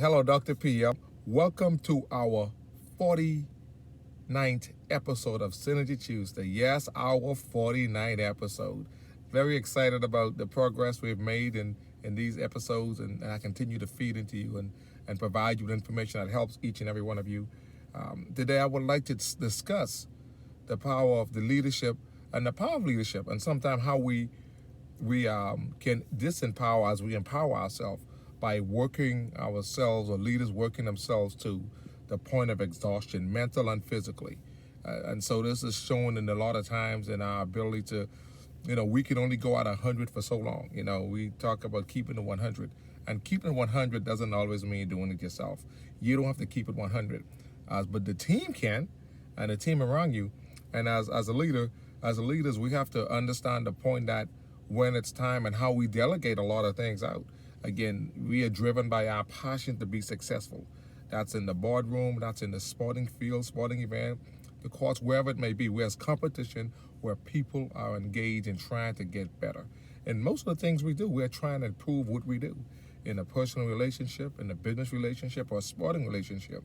Hello, Dr. P. Welcome to our 49th episode of Synergy Tuesday. Yes, our 49th episode. Very excited about the progress we've made in these episodes, and I continue to feed into you and provide you with information that helps each and every one of you. Today, I would like to discuss the power of the leadership and the power of leadership, and sometimes how we can disempower as we empower ourselves by working ourselves, or leaders working themselves to the point of exhaustion, mental and physically. And so this is shown in a lot of times in our ability to, we can only go at 100 for so long. We talk about keeping the 100, and keeping the 100 doesn't always mean doing it yourself. You don't have to keep it 100, but the team can, and the team around you. And as a leader, as leaders, we have to understand the point that when it's time and how we delegate a lot of things out. Again, we are driven by our passion to be successful. That's in the boardroom, that's in the sporting field, sporting event, the courts, wherever it may be, where it's competition, where people are engaged in trying to get better. And most of the things we do, we're trying to improve what we do in a personal relationship, in a business relationship, or a sporting relationship,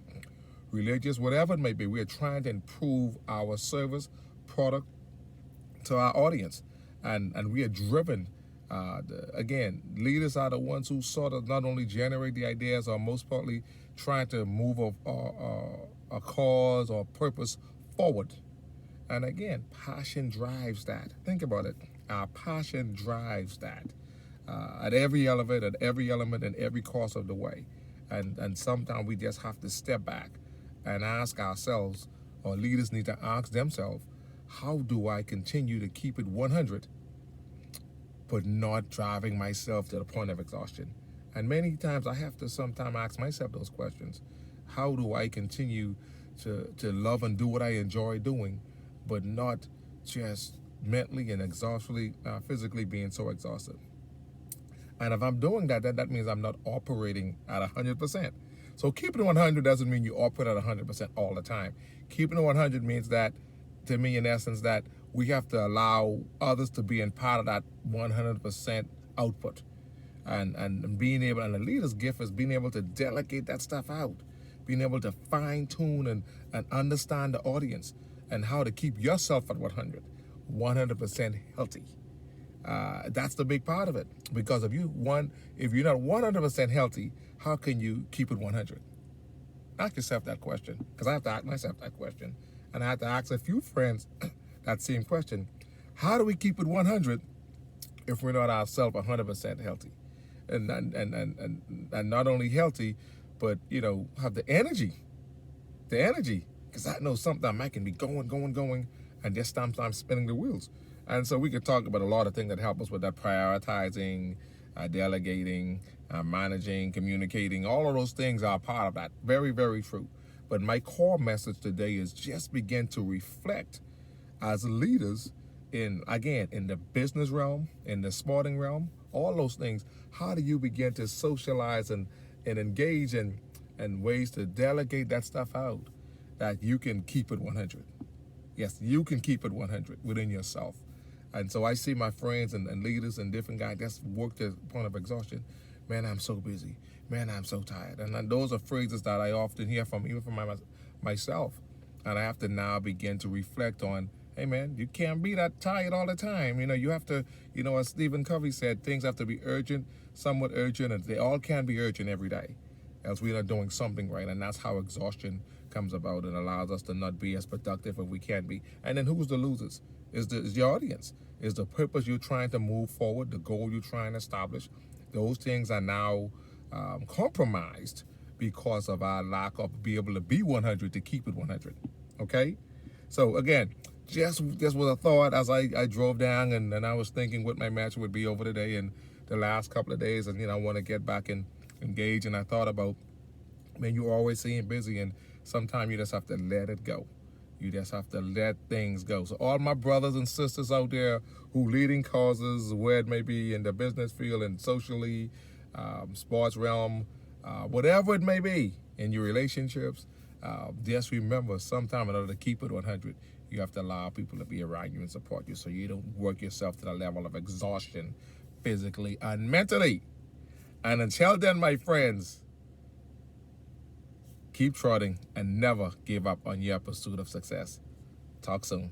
religious, whatever it may be. We're trying to improve our service, product to our audience. And we are driven. Again, leaders are the ones who sort of not only generate the ideas, or most partly trying to move a cause or purpose forward. And again, passion drives that. Think about it. Our passion drives that at every element, and every course of the way. And sometimes we just have to step back and ask ourselves, or leaders need to ask themselves, how do I continue to keep it 100, but not driving myself to the point of exhaustion? And many times I have to sometimes ask myself those questions. How do I continue to love and do what I enjoy doing, but not just mentally and exhaustively, physically being so exhausted? And if I'm doing that, that means I'm not operating at 100%. So keeping it 100 doesn't mean you operate at 100% all the time. Keeping it 100 means that, to me, in essence, that we have to allow others to be in part of that 100% output. And being able, and the leader's gift is being able to delegate that stuff out, being able to fine tune and understand the audience, and how to keep yourself at 100% healthy. That's the big part of it. Because if you're not 100% healthy, how can you keep it 100? Ask yourself that question, because I have to ask myself that question. And I have to ask a few friends that same question. How do we keep it 100 if we're not ourselves 100% healthy? And not only healthy, but, have the energy. Because I know sometimes I can be going, and just sometimes spinning the wheels. And so we could talk about a lot of things that help us with that: prioritizing, delegating, managing, communicating. All of those things are part of that. Very, very true. But my core message today is just begin to reflect as leaders in the business realm, in the sporting realm, all those things. How do you begin to socialize and engage in ways to delegate that stuff out, that you can keep it 100? Yes, you can keep it 100 within yourself. And so I see my friends and leaders and different guys that's work to the point of exhaustion. Man, I'm so busy. Man, I'm so tired. And those are phrases that I often hear even from myself. And I have to now begin to reflect on, hey man, you can't be that tired all the time. You have to, as Stephen Covey said, things have to be urgent, somewhat urgent, and they all can be urgent every day, else we're not doing something right. And that's how exhaustion comes about, and allows us to not be as productive as we can be. And then who's the losers? Is the audience. Is the purpose you're trying to move forward, the goal you're trying to establish. Those things are now compromised because of our lack of being able to be 100 to keep it 100. Okay? So again, just was a thought as I drove down, and I was thinking what my match would be over the day and the last couple of days, and I want to get back and engage. And I thought about, man, you're always seeing busy, and sometimes you just have to let it go. You just have to let things go. So all my brothers and sisters out there who leading causes, where it may be in the business field and socially, sports realm, whatever it may be, in your relationships, just remember, sometime in order to keep it 100, you have to allow people to be around you and support you, so you don't work yourself to the level of exhaustion physically and mentally. And until then, my friends, Keep trotting and never give up on your pursuit of success. Talk soon.